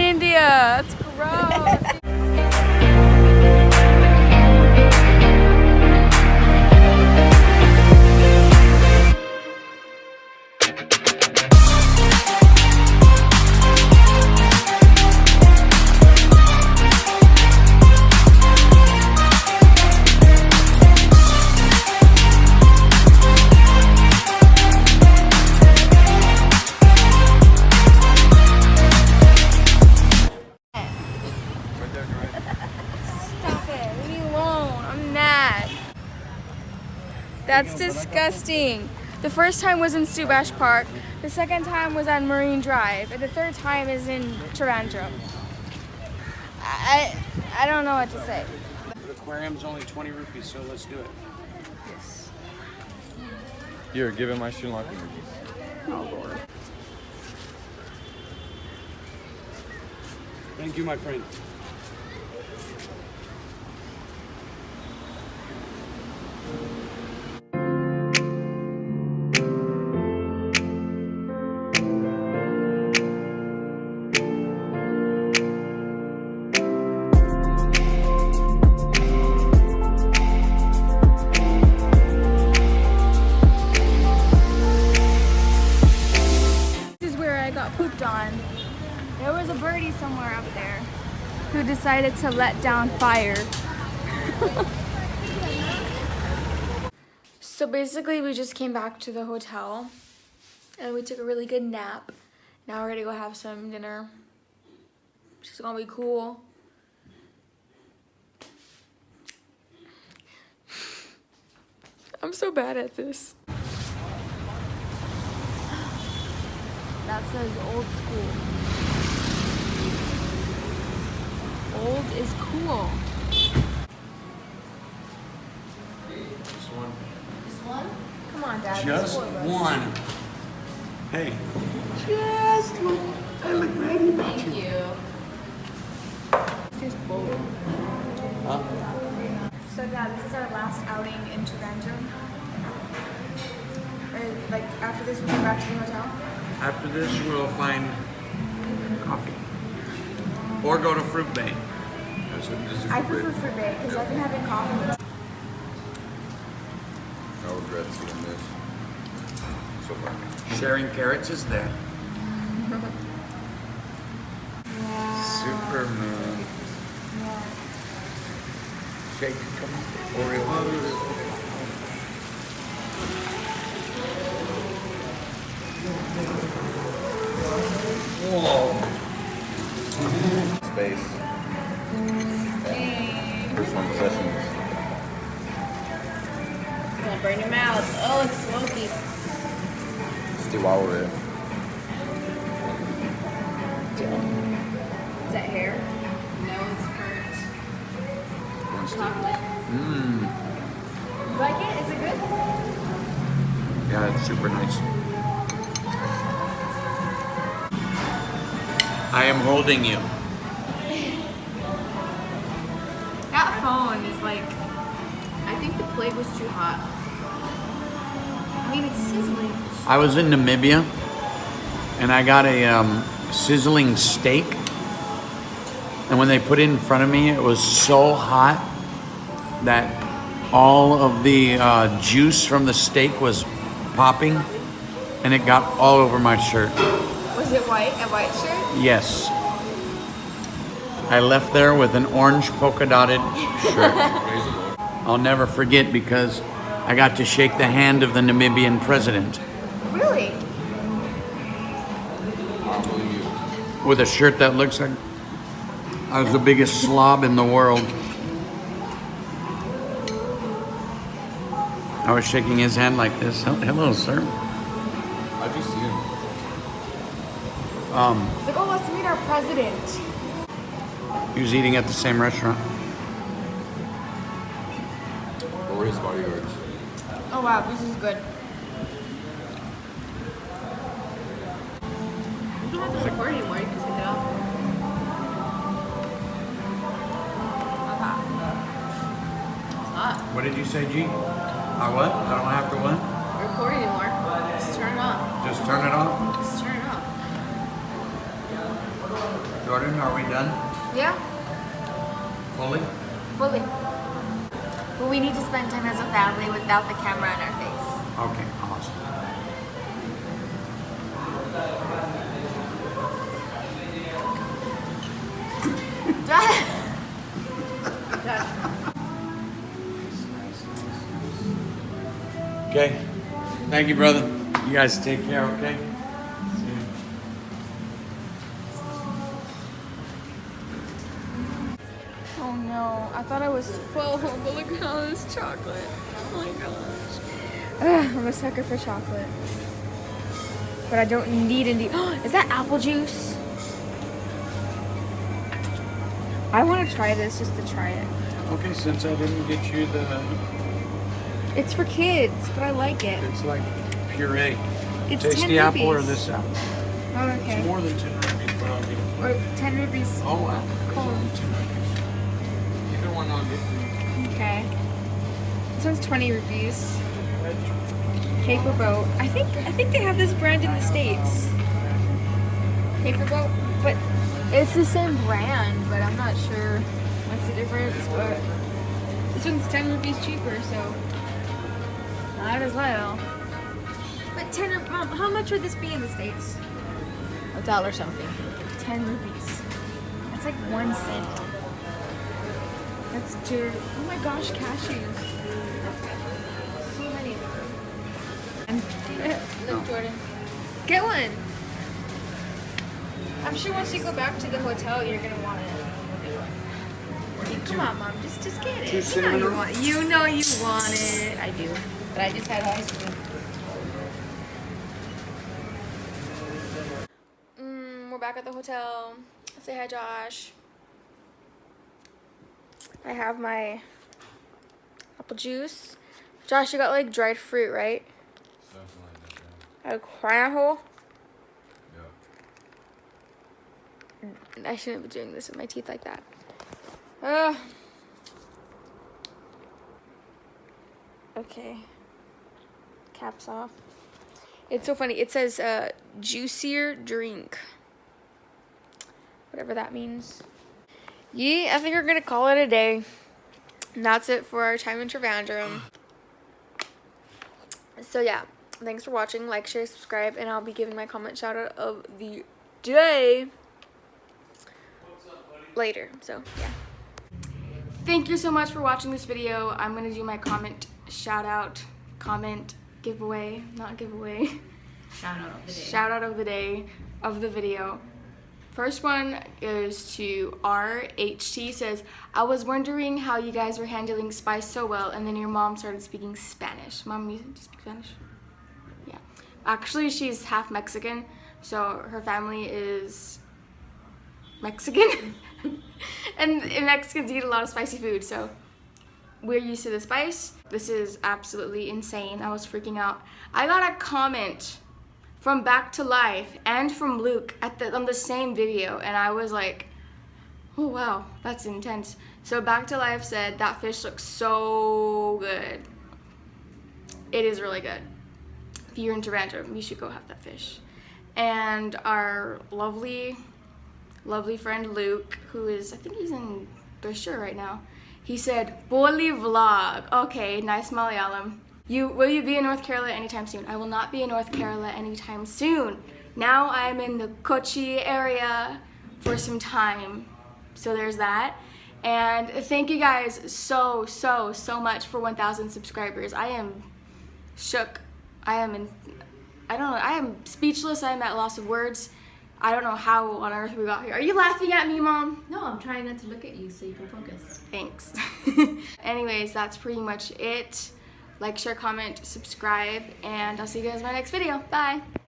India. That's gross. That's disgusting. The first time was in Subash Park, the second time was on Marine Drive, and the third time is in Trivandrum. I don't know what to say. The aquarium's only 20 rupees, so let's do it. Yes. Here, give him my Sri Lankan rupees. Oh Lord. Thank you, my friend. Pooped on. There was a birdie somewhere up there who decided to let down fire. So basically we just came back to the hotel and we took a really good nap. Now we're gonna go have some dinner, which is gonna be cool. I'm so bad at this. That says old school. Old is cool. Just one. Just one? Come on, Dad. Just one. Hey. Just one. I look ready about you. Thank you. Just bold. Huh? So, Dad, this is our last outing in Trivandrum. Or, like, after this, we go back to the hotel? After this, we'll find coffee. Or go to Fruit Bay. I prefer Fruit Bay because I've been having coffee. I regret seeing this. So far. Sharing carrots is there. Superman. Shake, come on. Oreo. Whoa. Space. First one sessions. It's gonna burn your mouth. Oh, it's smoky. Let's do all of it. Is that hair? No, it's burnt chocolate. Mmm. You like it? Is it good? Yeah, it's super nice. I am holding you. That phone is like, I think the plate was too hot. I mean, it's sizzling. I was in Namibia and I got a sizzling steak. And when they put it in front of me, it was so hot that all of the juice from the steak was popping and it got all over my shirt. Was it white? A white shirt? Yes. I left there with an orange polka dotted shirt. I'll never forget because I got to shake the hand of the Namibian president. Really? With a shirt that looks like I was the biggest slob in the world. I was shaking his hand like this. Hello, sir. How'd you see him? It's like, oh, let's meet our president. He was eating at the same restaurant. What were his bodyguards? Oh wow, this is good. You don't have to record anymore, you can take it off. It's hot. What did you say, G? I what? I don't have to what? Record anymore. Just turn it off. Just turn it off? Just turn it off. Jordan, are we done? Yeah, Fully? fully. But we need to spend time as a family without the camera in our face. Okay, awesome. Okay. Thank you, brother. You guys take care, okay? See you. Oh no, I thought I was full, but look at all this chocolate. Oh my gosh. Ugh, I'm a sucker for chocolate. But I don't need any. Is that apple juice? I want to try this just to try it. Okay, since I didn't get you the... It's for kids, but I like it. It's like puree. It's Taste 10 the apple or rupees. this apple? Oh, It's okay. more than 10 rupees, but I'll get it. Or 10 rupees. Oh, wow. Cold. 10 rupees. Either one I'll get for you. Okay. This one's 20 rupees. Paper boat. I think they have this brand in the States. Paper boat, but it's the same brand, but I'm not sure what's the difference. But this one's 10 rupees cheaper, so might as well. But how much would this be in the States? $1 something. 10 rupees. That's like 1 cent. That's oh my gosh, cashews. So many. Look, Jordan. Get one. I'm sure once you go back to the hotel, you're gonna want it. Come on, Mom. Just get it. You know you want it. You know you want it. I do. But I just had ice cream. We're back at the hotel. Say hi, Josh. I have my apple juice. Josh, you got like dried fruit, right? Something like that, A pineapple. yeah. I shouldn't be doing this with my teeth like that. Okay. Caps off. It's so funny. It says juicier drink. Whatever that means. Yeah, I think we're gonna call it a day. And that's it for our time in Trivandrum. So yeah, thanks for watching. Like, share, subscribe, and I'll be giving my comment shout out of the day later. So yeah. Thank you so much for watching this video. I'm gonna do my comment shout out, comment giveaway, not giveaway. Shout out of the day. Shout out of the day of the video. First one is to RHT. Says, I was wondering how you guys were handling spice so well, and then your mom started speaking Spanish. Mom, you speak Spanish? Yeah. Actually, she's half Mexican, so her family is Mexican. And Mexicans eat a lot of spicy food, so we're used to the spice. This is absolutely insane. I was freaking out. I got a comment from Back to Life and from Luke on the same video, and I was like, oh wow, that's intense. So Back to Life said that fish looks so good. It is really good. If you're in Trivandrum, you should go have that fish. And our lovely friend Luke, who is, I think he's in Thrissur right now, he said, Boli vlog. Okay, nice Malayalam. Will you be in North Carolina anytime soon? I will not be in North Carolina anytime soon. Now I'm in the Kochi area for some time. So there's that. And thank you guys so much for 1,000 subscribers. I am shook. I am speechless. I am at loss of words. I don't know how on earth we got here. Are you laughing at me, Mom? No, I'm trying not to look at you so you can focus. Thanks. Anyways, that's pretty much it. Like, share, comment, subscribe, and I'll see you guys in my next video. Bye.